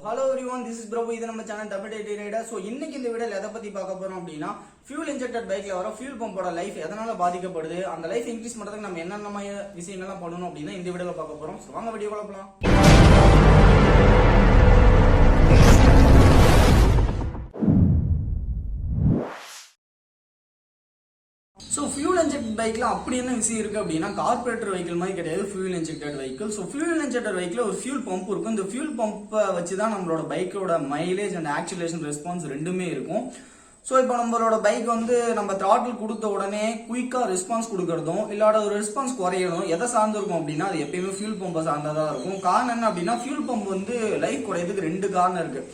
Hello everyone, this is Prabhu. இது நம்ம channel WD Rider. So இன்னைக்கு இந்த வீடியோல எதை பத்தி பார்க்க போறோம் அப்படின்னா fuel injected பைக்ல வர fuel பம்போட லைஃப் எதனால பாதிக்கப்படுது, அந்த லைஃப் இன்க்ரீஸ் பண்றதுக்கு நம்ம என்னென்ன விஷயங்கள்லாம் பண்ணணும் அப்படின்னா இந்த வீடியோல பார்க்க போறோம். சோ வாங்க வீடியோக்குள்ள போலாம். ஸோ ஃபியூல் இன்ஜெக்டட் பைக்ல அப்படி என்ன விஷயம் இருக்கு அப்படின்னா கார்பரேட்டர் வெஹிக்கிள் மாதிரி கிடையாது fuel injected vehicle. So fuel injected vehicle ஒரு ஃபியூல் பம்ப் இருக்கும். இந்த ஃபியூல் பம்பை வச்சு தான் நம்மளோட பைக்கோட மைலேஜ் அண்ட் ஆக்சிலேஷன் ரெஸ்பான்ஸ் ரெண்டுமே இருக்கும். ஸோ இப்போ நம்மளோட பைக் வந்து நம்ம த்ராட்டில் கொடுத்த உடனே குயிக்காக ரெஸ்பான்ஸ் கொடுக்கறதும் இல்லாத ஒரு ரெஸ்பான்ஸ் குறையணும் எதை சார்ந்திருக்கும் அப்படின்னா அது எப்பயுமே ஃபியூல் பம்பை சார்ந்ததாக இருக்கும். காரணம் என்ன அப்படின்னா ஃபியூல் பம்ப் வந்து லைஃப் குறையதுக்கு ரெண்டு காரணம் இருக்கு.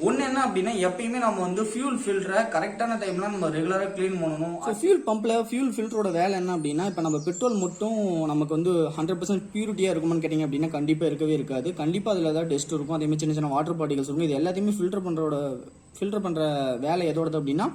ஒன்று என்ன அப்படின்னா எப்பயுமே நம்ம வந்து ஃபியூல் ஃபில்டரை கரெக்டான டைம்ல நம்ம ரெகுலராக க்ளீன் பண்ணணும். ஸோ ஃபியூல் பம்பில் ஃபியூல் ஃபில்டரோட வேலை என்ன அப்படின்னா இப்போ நம்ம பெட்ரோல் மட்டும் நமக்கு வந்து 100% பியூரிட்டியாக இருக்குமான்னு கேட்டிங்க அப்படின்னா கண்டிப்பாக இருக்கவே இருக்காது. கண்டிப்பாக அதில் ஏதாவது டெஸ்ட் இருக்கும், அதேமாதிரி சின்ன சின்ன வாட்டர் பார்ட்டிகல்ஸ் இருக்கும். இது எல்லாத்தையுமே ஃபில்டர் பண்ணுற வேலை எதோடது அப்படின்னா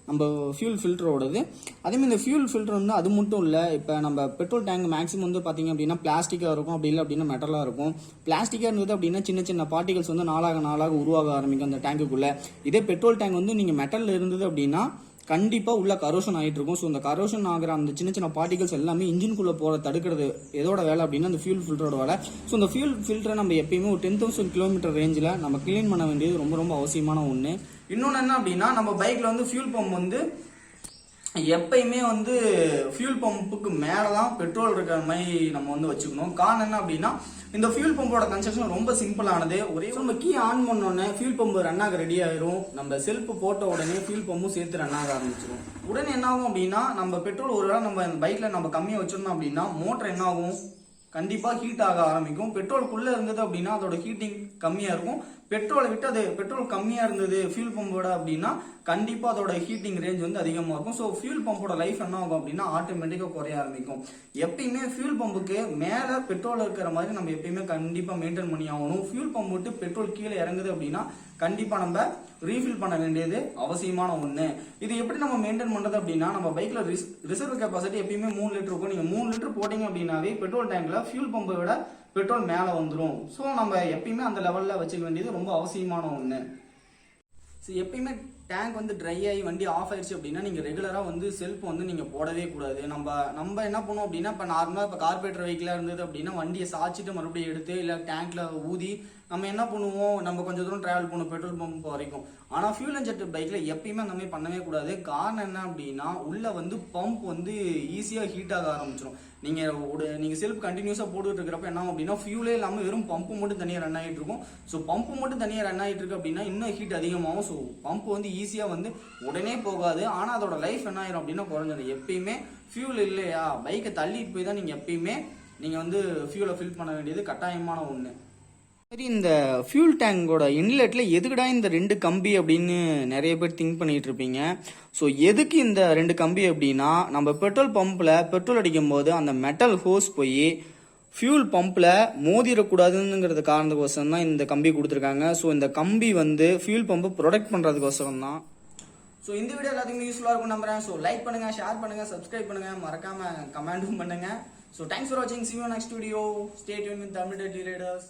நம்ம ஃபியூல் ஃபில்டரோடது. அதேமாதிரி இந்த ஃபியூல் ஃபில்டர் வந்து அது மட்டும் இல்லை, இப்போ நம்ம பெட்ரோல் டேங்க் மேக்ஸிமம் வந்து பார்த்தீங்க அப்படின்னா பிளாஸ்டிக்காக இருக்கும், அப்படி இல்லை அப்படின்னா மெட்டலாக இருக்கும். பிளாஸ்டிக்காக இருந்தது அப்படின்னா சின்ன சின்ன பார்ட்டிகல்ஸ் வந்து நாளாக உருவாக ஆரம்பிக்கும் அந்த டேங்குக்குள்ளே. இதே பெட்ரோல் டேங்க் வந்து நீங்கள் மெட்டலில் இருந்தது அப்படின்னா கண்டிப்பாக உள்ள கரோஷன் ஆகிட்டு இருக்கும். ஸோ இந்த கரோஷன் ஆகிற அந்த சின்ன சின்ன பார்ட்டிகல்ஸ் எல்லாமே இன்ஜின்குள்ளே போகிற தடுக்கிறது எதோட வேலை அப்படின்னா அந்த ஃபியூல் ஃபில்டரோட வேலை. ஸோ இந்த ஃபியூல் ஃபில்டரை நம்ம எப்பயுமே ஒரு 10,000 கிலோமீட்டர் ரேஞ்சில் நம்ம க்ளீன் பண்ண வேண்டியது ரொம்ப ரொம்ப அவசியமான ஒன்று. இன்னொன்று என்ன அப்படின்னா நம்ம பைக்கில் வந்து ஃபியூல் பம்ப் வந்து எப்பயுமே வந்து ஃபியூல் பம்புக்கு மேலே தான் பெட்ரோல் இருக்கிற மாதிரி நம்ம வந்து வச்சுக்கணும். காரணம் என்ன அப்படின்னா இந்த ஃபியூல் பம்போட கன்ஸ்ட்ரக்ஷன் ரொம்ப சிம்பிளானது. ஒரே நம்ம கீ ஆன் பண்ணோடனே ஃபியூல் பம்பு ரன் ஆக ரெடி ஆயிரும். நம்ம செல்ஃப் போட்ட உடனே ஃபியூல் பம்பும் சேர்த்து ரன் ஆக ஆரம்பிச்சிடும். உடனே என்ன ஆகும் அப்படின்னா நம்ம பெட்ரோல் ஒரு வேளை நம்ம பைக்ல நம்ம கம்மியாக வச்சிருந்தோம் அப்படின்னா மோட்டர் என்ன ஆகும், கண்டிப்பாக ஹீட் ஆக ஆரம்பிக்கும். பெட்ரோலுக்குள்ளே இருந்தது அப்படின்னா அதோட ஹீட்டிங் கம்மியாக இருக்கும். பெட்ரோலை விட்டு அது பெட்ரோல் கம்மியாக இருந்தது ஃபியூல் பம்போட அப்படின்னா கண்டிப்பாக அதோட ஹீட்டிங் ரேஞ்ச் வந்து அதிகமாக இருக்கும். ஸோ ஃபியூல் பம்போட லைஃப் என்ன ஆகும் அப்படின்னா ஆட்டோமேட்டிக்காக குறைய ஆரம்பிக்கும். எப்பயுமே ஃபியூல் பம்புக்கு மேலே பெட்ரோல் இருக்கிற மாதிரி நம்ம எப்பயுமே கண்டிப்பாக மெயின்டைன் பண்ணி ஆகணும். ஃபியூல் பம்ப் விட்டு பெட்ரோல் கீழே இறங்குது அப்படின்னா கண்டிப்பாக நம்ம ரீஃபில் பண்ண வேண்டியது அவசியமான ஒன்று. இது எப்படி நம்ம மெயின்டைன் பண்ணுறது அப்படின்னா நம்ம பைக்கில் ரிசர்வ் கெப்பாசிட்டி எப்பயுமே 3 லிட்டர் இருக்கும். நீங்கள் 3 லிட்டர் போட்டிங்க அப்படின்னாவே பெட்ரோல் டேங்க்ல ஃபியூல் பம்பை விட பெட்ரோல் மேலே வந்துடும். ஸோ நம்ம எப்பயுமே அந்த லெவலில் வச்சுக்க வேண்டியது ரொம்ப அவசியமான ஒன்று. ஸோ எப்பயுமே டேங்க் வந்து ட்ரை ஆகி வண்டி ஆஃப் ஆயிடுச்சு அப்படின்னா நீங்கள் ரெகுலராக வந்து செல்ஃப் வந்து நீங்கள் போடவே கூடாது. நம்ம என்ன பண்ணுவோம் அப்படின்னா இப்போ நார்மலாக இப்போ கார்பரேட்டர் வெஹிக்கிளாக இருந்தது அப்படின்னா வண்டியை சாய்ச்சிட்டு மறுபடியும் எடுத்து இல்லை டேங்க்ல ஊதி நம்ம என்ன பண்ணுவோம், நம்ம கொஞ்சம் தூரம் டிராவல் பண்ணுவோம் பெட்ரோல் பம்ப் வரைக்கும். ஆனால் ஃபியூல் இன்ஜெக்டட் பைக்கில் எப்பயுமே அந்த மாதிரி பண்ணவே கூடாது. காரணம் என்ன அப்படின்னா உள்ள வந்து பம்ப் வந்து ஈஸியாக ஹீட் ஆக ஆரம்பிச்சிடும். நீங்கள் செல்ஃப் கண்டினியூஸாக போட்டுட்டு இருக்கிறப்ப என்ன அப்படின்னா ஃபியூலே இல்லாமல் வெறும் பம்பு மட்டும் தனியாக ரன் ஆகிட்டு இருக்கும். ஸோ பம்பு மட்டும் தனியாக ரன் ஆகிட்டு இருக்கு அப்படின்னா இன்னும் ஹீட் அதிகமாகும். ஸோ பம்ப் வந்து ஈஸியாக வந்து உடனே போகாது, ஆனால் அதோட லைஃப் என்ன ஆயிரும் அப்படின்னா குறைஞ்சிடும். எப்பயுமே ஃபியூல் இல்லையா பைக்கை தள்ளிட்டு போய் தான் நீங்கள் எப்பயுமே நீங்கள் வந்து ஃபியூலை ஃபில் பண்ண வேண்டியது கட்டாயமான ஒன்று. சரி, இந்த ஃபியூல் டேங்கோட இன்லெட்டில் எதுக்குடா இந்த 2 கம்பி அப்படின்னு நிறைய பேர் திங்க் பண்ணிட்டு இருப்பீங்க. ஸோ எதுக்கு இந்த 2 கம்பி அப்படின்னா நம்ம பெட்ரோல் பம்பில் பெட்ரோல் அடிக்கும் போது அந்த மெட்டல் ஹோஸ் போய் ஃபியூல் பம்பில் மோதிடக்கூடாதுங்கிறது காரணத்துக்கோசரம் தான் இந்த கம்பி கொடுத்துருக்காங்க. ஸோ இந்த கம்பி வந்து ஃபியூல் பம்பை ப்ரொடெக்ட் பண்ணுறதுக்கோசரம் தான். ஸோ இந்த வீடியோ எல்லாத்துக்குமே யூஸ்ஃபுல்லாக இருக்கும் நம்புறேன். ஸோ லைக் பண்ணுங்க, ஷேர் பண்ணுங்க, சப்ஸ்கிரைப் பண்ணுங்க, மறக்காம கமெண்ட்டும் பண்ணுங்க. ஸோ தேங்க்ஸ் ஃபார் வாட்சிங். See you next video. Stay tuned with WD Riders.